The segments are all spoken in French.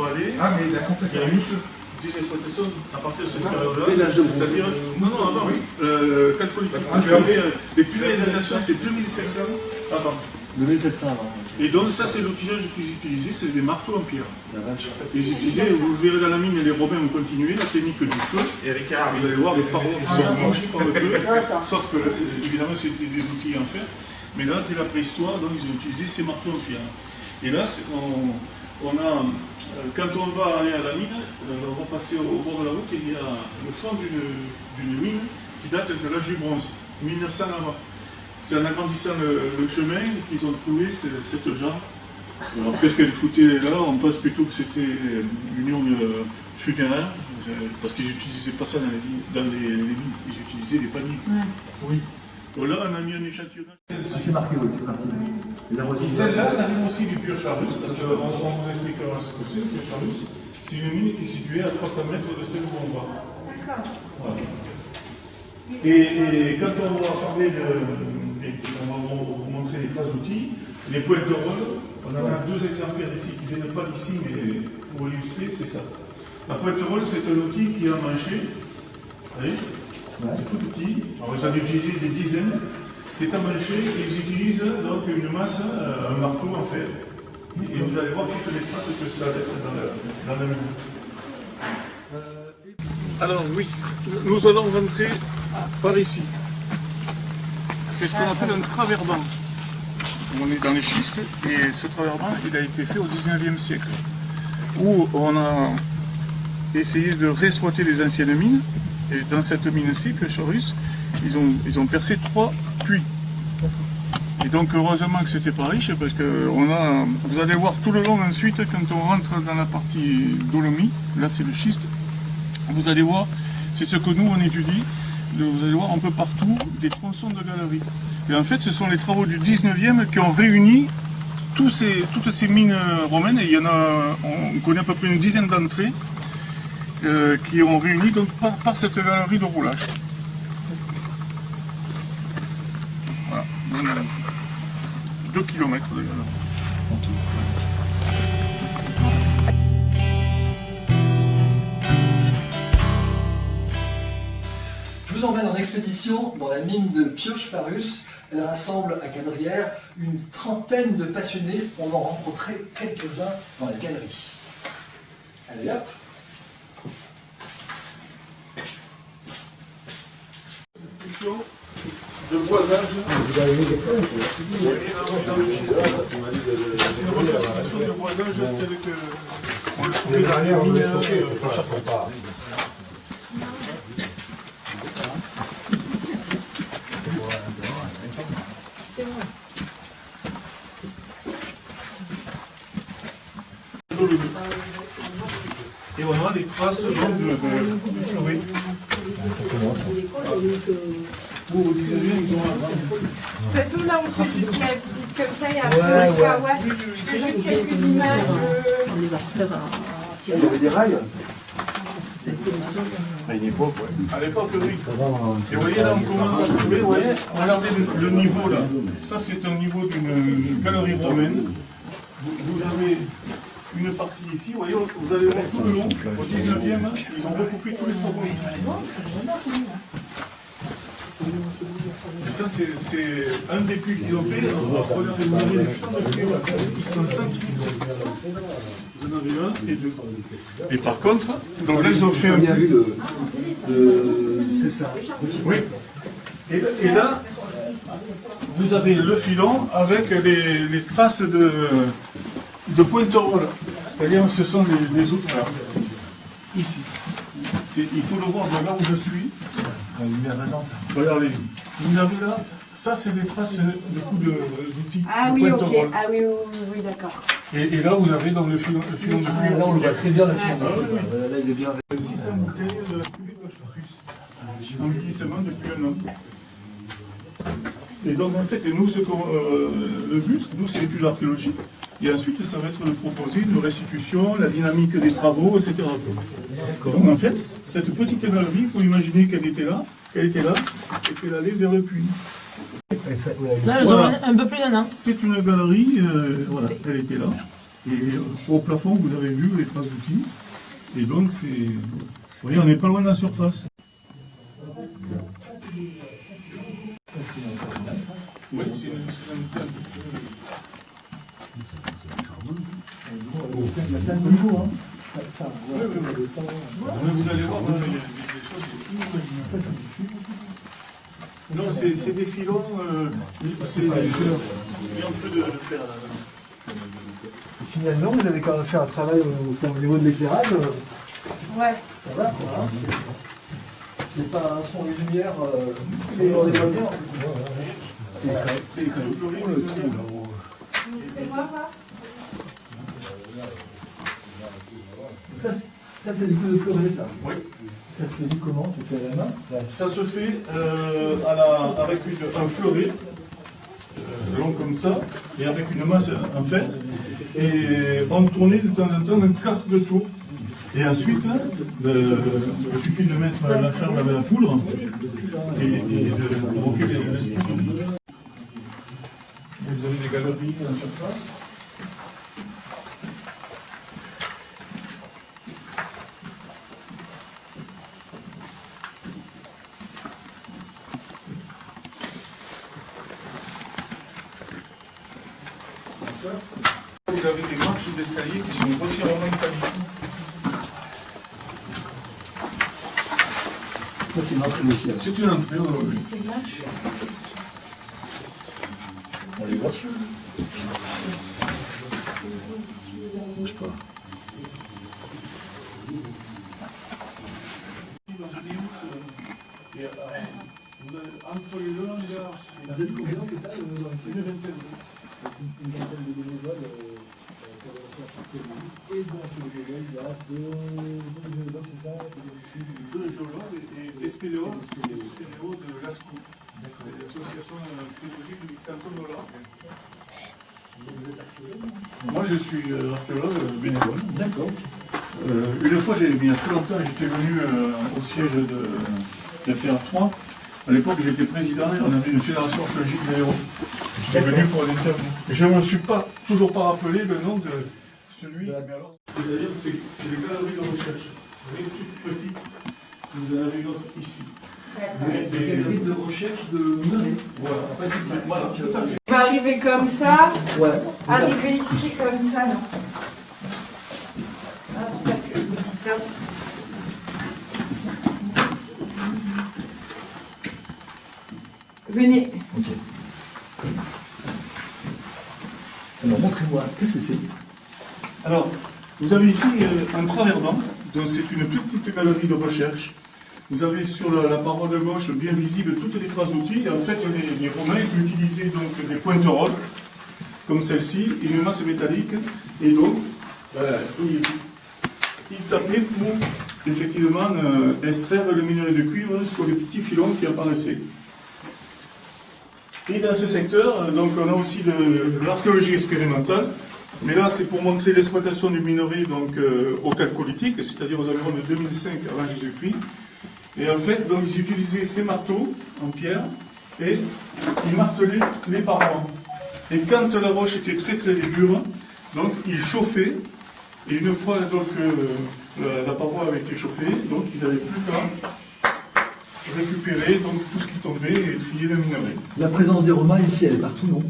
va aller, Ah, mais la il y a eu des exploitations à partir de cette période-là. C'est-à-dire, non, avant, les premières datations, c'est 2700 avant. 2700 avant. Et donc, ça, c'est l'outillage qu'ils utilisaient, c'est des marteaux en pierre. Ils utilisaient, vous verrez dans la mine, les Romains ont continué la technique du feu. Et Ricard, vous allez voir des parois qui sont blanchies par le feu. Sauf que, évidemment, c'était des outils en fer. Mais là, dès la préhistoire, donc, ils ont utilisé ces marteaux en pierre. Et là, on a, quand on va aller à la mine, on va passer au bord de la route et il y a le fond d'une mine qui date de l'âge du bronze, 1900 avant. C'est en agrandissant le chemin qu'ils ont trouvé cette jarre. Alors qu'est-ce qu'elle foutait là? On pense plutôt que c'était une urne funéraire, parce qu'ils n'utilisaient pas ça dans les mines, ils utilisaient des paniers. Oui. Bon, là, on a mis un échantillonnage. C'est marqué, oui, c'est marqué. Et celle-là, ça vient aussi du Pioche-Farus, parce qu'on vous expliquera ce que c'est, le Pioche-Farus. C'est une mine qui est située à 300 mètres de celle où on va. D'accord. Voilà. Et quand on va parler on va vous montrer les traces d'outils, les pointes de rôle, on en a deux exemplaires ici qui ne viennent pas d'ici, mais pour illustrer, c'est ça. La pointe de rôle, c'est un outil qui est en manché. Vous voyez? C'est tout petit. Alors, ils en utilisent des dizaines. C'est à mancher et ils utilisent donc une masse, un marteau en fer. Et vous allez voir toutes les traces que ça laisse dans la mine. Alors oui, nous allons rentrer par ici. C'est ce qu'on appelle un traverbant. On est dans les schistes et ce traverbant, il a été fait au 19e siècle. Où on a essayé de réexploiter les anciennes mines. Et dans cette mine-ci, Pioche-Farus, ils ont percé 3 puits. Et donc heureusement que c'était pas riche, parce que vous allez voir tout le long ensuite, quand on rentre dans la partie dolomie, là c'est le schiste, vous allez voir, c'est ce que nous on étudie, vous allez voir un peu partout des tronçons de galeries. Et en fait ce sont les travaux du 19e qui ont réuni toutes ces mines romaines, et il y en a, on connaît à peu près une dizaine d'entrées, qui ont réuni donc par cette galerie de roulage. Voilà, donc, 2 km de galerie. Je vous emmène en expédition dans la mine de Pioche-Farus. Elle rassemble à Cabrières une trentaine de passionnés. On va en rencontrer quelques-uns dans la galerie. Allez hop! De boisage. Vous avez mis des points. C'est une reconstitution de boisage tel qu'on le trouvait dans les mines de Charpentard. Et on a des traces de fluoré. Ça commence. Pour vous dire, ils ont un... De toute façon, là, on fait juste la visite comme ça et après, je fais juste quelques images. On les va refaire Il y avait des rails. parce que ça a été les sauts. À une époque, ouais. À l'époque, oui. Et vous voyez, là, on commence à trouver, vous voyez, regardez le niveau, là. Ça, c'est un niveau d'une galerie romaine. Vous avez une partie ici, vous voyez, vous allez voir tout le long, au 19e, ils ont recoupé tous les travaux. Et ça, c'est un des puits qu'ils ont fait. Regardez, vous avez les filons de puits, ils sont 5 puits. Vous en avez un et deux. Et par contre, donc là, ils ont fait un puits. C'est ça. Oui. Et là, vous avez le filon avec les traces de pointerole. C'est-à-dire ce sont des autres là. Ici. Il faut le voir de là où je suis. La lumière raison, ça. Regardez. Vous avez là, ça c'est des traces de coups d'outils. Ah oui, ok. Ah oui, oui, d'accord. Et là vous avez donc le filon de pluie. Là on le voit très bien, le film. oui. Là il est bien. 600 bouteilles de la pluie de Pioche-Farus. En glissement depuis un an. Et donc en fait, nous, le but, nous c'est l'étude archéologique. Et ensuite, ça va être de proposer une restitution, la dynamique des travaux, etc. Donc en fait, cette petite galerie, il faut imaginer qu'elle était là, et qu'elle allait vers le puits. Là, elles ont un peu plus d'un an. C'est une galerie, voilà, elle était là. Et au plafond, vous avez vu les traces d'outils. Et donc, c'est... Vous voyez, on n'est pas loin de la surface. Oui, c'est une Il y a plein de niveaux, hein. Ça, oui. Vous allez voir, il y a des choses. Non, c'est des filons. C'est un peu de fer là. Et finalement, vous avez quand même fait un travail au niveau de l'éclairage. Ouais. Ça va, quoi. Hein. C'est pas un son et lumière. Et on est pas bien. Ça c'est du coup de fleuret, ça. Oui. Ça se fait comment? C'est fait à la main? Ça se fait avec un fleuret, long comme ça, et avec une masse en fer. Et on tournait de temps en temps un quart de tour. Et ensuite, il suffit de mettre la charge avec la poudre et de provoquer l'explosion. Vous avez des galeries en surface. Vous avez des marches d'escalier qui sont grossièrement métalliques. Ça c'est une entrée aussi. C'est une entrée, oui. On les voit. Bouge pas. Entre les deux, il y a... Vous êtes combien au total Une vingtaine. Une vingtaine de bénévoles et dans ce bénévole, il y a deux bénévoles, c'est ça? Deux géologues et des spéléologues de l'ASCO, l'association spéléologique du canton de l'Arc. Vous êtes archéologue? Moi je suis archéologue bénévole. D'accord. Une fois, il y a très longtemps, j'étais venu au siège de FR3. À l'époque, j'étais président et on avait une fédération archéologique de l'Hérault. J'étais venu pour l'interview. Et je ne me suis toujours pas rappelé le nom de celui. C'est-à-dire, c'est les galeries de recherche. Vous voyez, toutes petites. Vous en avez une autre ici. Des galeries de recherche de minerais. Voilà. En fait, c'est ça. Voilà, tout à fait. On va arriver comme ça, Ouais. arriver ici comme ça, non. Hop, tac, petit top. Venez. Ok. Alors montrez-moi, qu'est-ce que c'est? Alors, vous avez ici un traversant, donc c'est une petite galerie de recherche. Vous avez sur la paroi de gauche bien visible toutes les traces d'outils. En fait, les Romains utilisaient donc des pointerolles, comme celle-ci, une masse métallique, et donc ils tapaient pour effectivement extraire le minerai de cuivre sur les petits filons qui apparaissaient. Et dans ce secteur, donc on a aussi de l'archéologie expérimentale, mais là c'est pour montrer l'exploitation du minerai donc, au chalcolithique, c'est-à-dire aux environs de 2005 avant Jésus-Christ. Et en fait, donc, ils utilisaient ces marteaux en pierre et ils martelaient les parois. Et quand la roche était très très dure, donc ils chauffaient, et une fois donc, la paroi avait été chauffée, donc ils n'avaient plus qu'à récupérer donc, tout ce qui tombait et trier le minerai. La présence des Romains ici, elle est partout, non?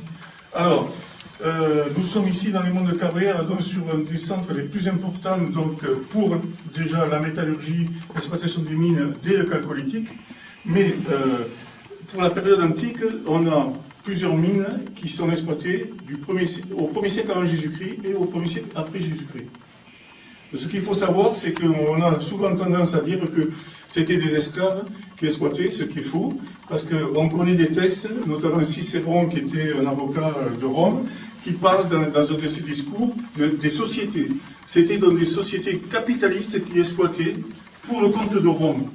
Alors, nous sommes ici dans les monts de Cabrera, donc sur un des centres les plus importants donc, pour déjà la métallurgie, l'exploitation des mines dès le chalcolithique, mais pour la période antique, on a plusieurs mines qui sont exploitées au 1er siècle avant Jésus-Christ et au 1er siècle après Jésus-Christ. Ce qu'il faut savoir, c'est qu'on a souvent tendance à dire que c'était des esclaves qui exploitaient, ce qui est faux, parce qu'on connaît des textes, notamment Cicéron, qui était un avocat de Rome, qui parle dans un de ses discours des sociétés. C'était dans des sociétés capitalistes qui exploitaient pour le compte de Rome.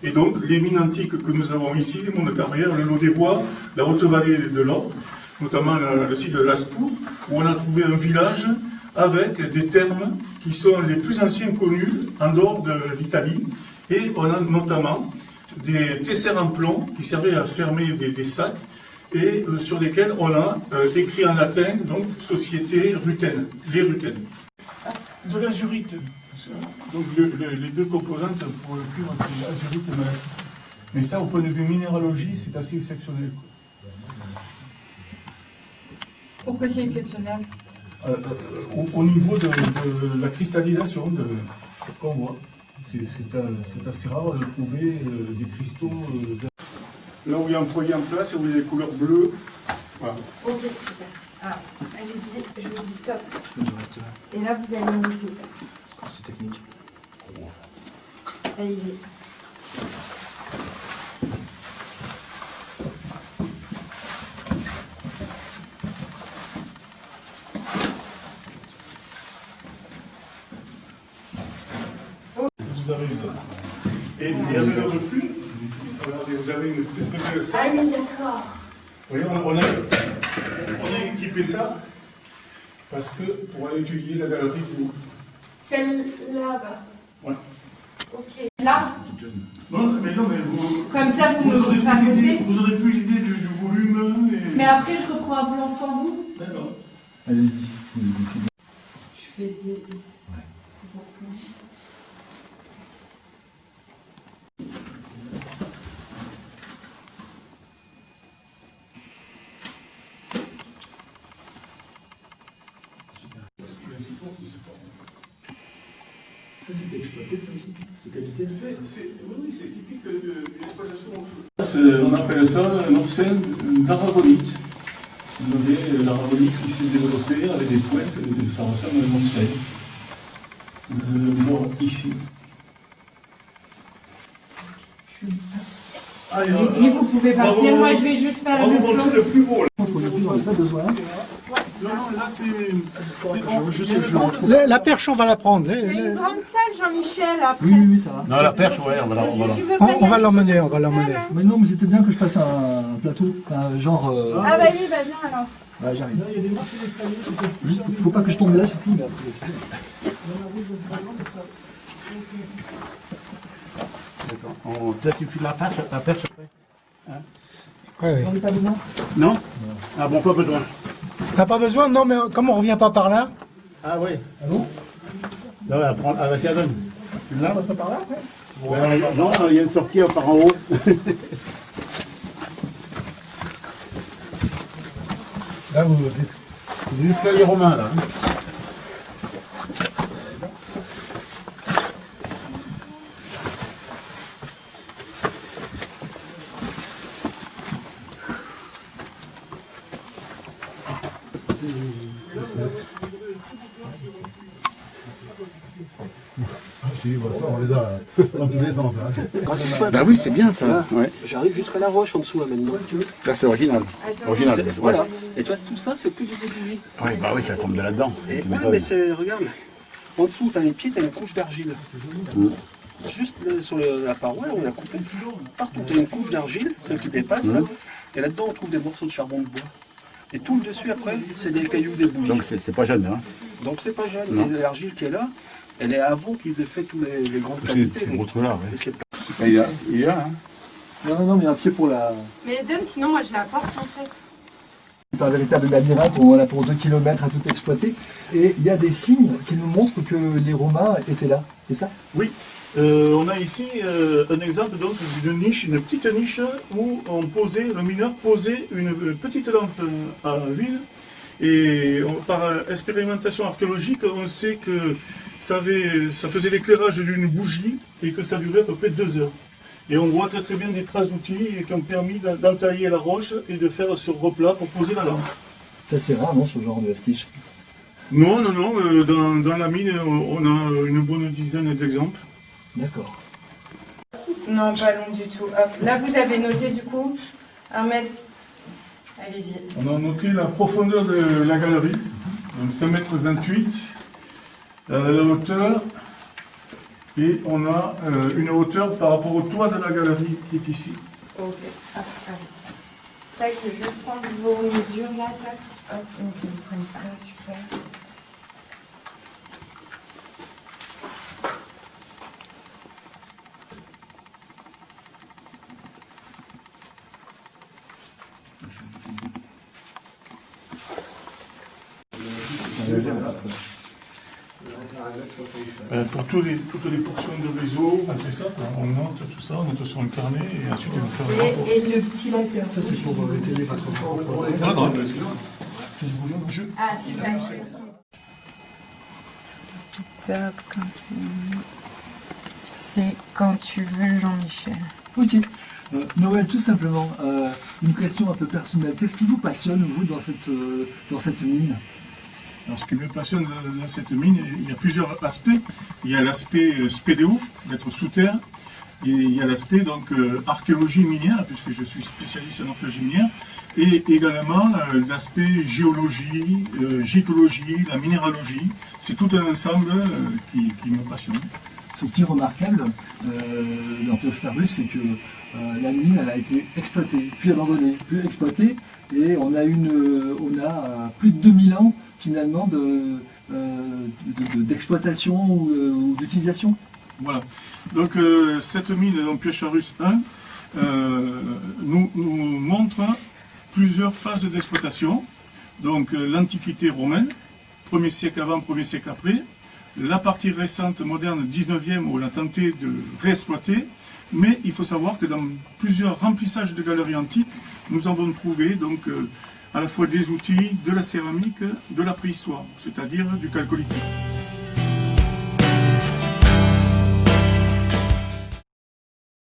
Et donc, les mines antiques que nous avons ici, les monts de Carrière, le Lot des Voies, la haute vallée de l'Or, notamment le site de Lascours, où on a trouvé un village avec des thermes qui sont les plus anciens connus en dehors de l'Italie. Et on a notamment des tessères en plomb qui servaient à fermer des sacs et sur lesquels on a écrit en latin, donc, Société Rutène, les Rutènes. De l'azurite. Donc les deux composantes pour le cuivre, c'est l'azurite et le malachite. Mais ça, au point de vue minéralogie, c'est assez exceptionnel. Pourquoi c'est exceptionnel? Au niveau de la cristallisation qu'on voit, c'est assez rare de trouver des cristaux. Là où il y a un foyer en place, vous avez des couleurs bleues. Voilà. Ok, super. Alors, allez-y, je vous dis stop. Et là, vous allez noter. C'est technique. Allez-y. Vous avez ça. Et il y avait le recul. Regardez, vous avez une très belle salle. Ah oui, d'accord. Vous voyez, on a équipé ça parce que pour aller étudier la galerie du. Celle-là, bas. Ouais. Ok. Là, Non, mais vous. comme ça, vous me Vous aurez mettez à plus l'idée- côté. vous aurez plus l'idée du volume. Mais après, je reprends un plan sans vous. D'accord. Allez-y. Je fais des... Ça, c'est exploité, ça aussi. C'est qualité. Oui, c'est typique de l'exploitation. On appelle ça un oxène d'aragonite. Vous avez l'aragonite qui s'est développée avec des pointes, ça ressemble à un oxène. Vous allez le voir ici. Allez-y, vous pouvez partir. Moi, je vais juste faire On le vous montre plan. le plus beau. Là. On n'a plus dans ça besoin. Non, là, c'est. Je sais que je le retrouve. La perche, on va la prendre. Il y a une grande salle, Jean-Michel, après. Oui, ça va. Non, la perche, ouais, on va la. Si tu veux On pas y va aller, l'emmener, on va l'emmener. Mais non, mais c'était bien que je passe un plateau, genre. Ah bah oui, bah viens alors. Ouais, j'arrive. Juste, faut pas que je tombe là, surtout. Mais après, Peut-être tu files la perche après. Ouais, ouais. j'en ai pas besoin. Non. Ah bon, pas besoin. T'as pas besoin? Non, mais comme on revient pas par là? Ah oui. Allô? Là, ouais, prends avec la donne. Tu l'as? On passe par là après? Non, il y a une sortie par en haut. Là, vous. Des escaliers romains, là. On les a dans tous les sens. Bah oui, c'est bien ça. Ouais. J'arrive jusqu'à la roche en dessous là maintenant. Là, c'est original. Original. Voilà. Et toi, tout ça, c'est que des aiguilles. Ouais, bah oui, ça tombe de là-dedans. Et Tu ouais, m'étonnes. mais c'est, regarde, en dessous, t'as les pieds, t'as une couche d'argile. Juste sur la paroi, là, on l'a coupé. Partout, t'as une couche d'argile, celle qui dépasse. Là. Et là-dedans, on trouve des morceaux de charbon de bois. Et tout le dessus, après, c'est des cailloux, des bouillies. Donc, c'est pas jeune, hein. Donc c'est pas jeune. Non. Mais l'argile qui est là, elle est avant qu'ils aient fait tous les grandes C'est qualités. le autre là, ouais. Et ce qui est- Il y a, hein. Non, mais un pied pour la. Mais donne, sinon moi je la porte en fait. C'est un véritable labyrinthe, on en a pour 2 km à tout exploiter. Et il y a des signes qui nous montrent que les Romains étaient là. C'est ça? Oui. On a ici un exemple donc d'une niche, une petite niche où le mineur posait une petite lampe à huile. Et par expérimentation archéologique, on sait que ça faisait l'éclairage d'une bougie et que ça durait à peu près 2 heures. Et on voit très très bien des traces d'outils qui ont permis d'entailler la roche et de faire ce replat pour poser la lampe. Ça, c'est rare, non, ce genre de vestige? Non, dans la mine, on a une bonne dizaine d'exemples. D'accord. Non, pas long du tout. Hop. Là vous avez noté du coup 1 mètre. Allez-y. On a noté la profondeur de la galerie, donc 5,28 m, la hauteur, et on a une hauteur par rapport au toit de la galerie qui est ici. Ok. Hop, allez. Tac, je vais juste prendre vos mesures là, tac. Hop, mettez-vous comme ça, super. Pour toutes les portions de réseau, on fait ça, quoi. On note tout ça, on note sur un carnet et ensuite on va faire un rapport. Et le petit laser. Ça, c'est pour étayer votre Ah non, c'est du bouillon de jeu. Ah, super. Top, comme ça. C'est quand tu veux, Jean-Michel. Ok. Noël, tout simplement, une question un peu personnelle. Qu'est-ce qui vous passionne, vous, dans cette mine? Alors, ce qui me passionne dans cette mine, il y a plusieurs aspects. Il y a l'aspect spéléo, d'être sous terre, et il y a l'aspect donc archéologie minière, puisque je suis spécialiste en archéologie minière, et également l'aspect géologie, gicologie, la minéralogie. C'est tout un ensemble qui me passionne. Ce qui est remarquable dans Pioche-Ferrus, c'est que la mine elle a été exploitée, puis abandonnée, puis exploitée, et on a plus de 2000 ans finalement d'exploitation ou d'utilisation. Voilà. Donc cette mine, donc Pioche-Ferrus 1, nous montre plusieurs phases d'exploitation. Donc l'Antiquité romaine, 1er siècle avant, 1er siècle après. La partie récente, moderne, 19e, où on a tenté de réexploiter. Mais il faut savoir que dans plusieurs remplissages de galeries antiques, nous avons trouvé donc à la fois des outils, de la céramique, de la préhistoire, c'est-à-dire du chalcolithique.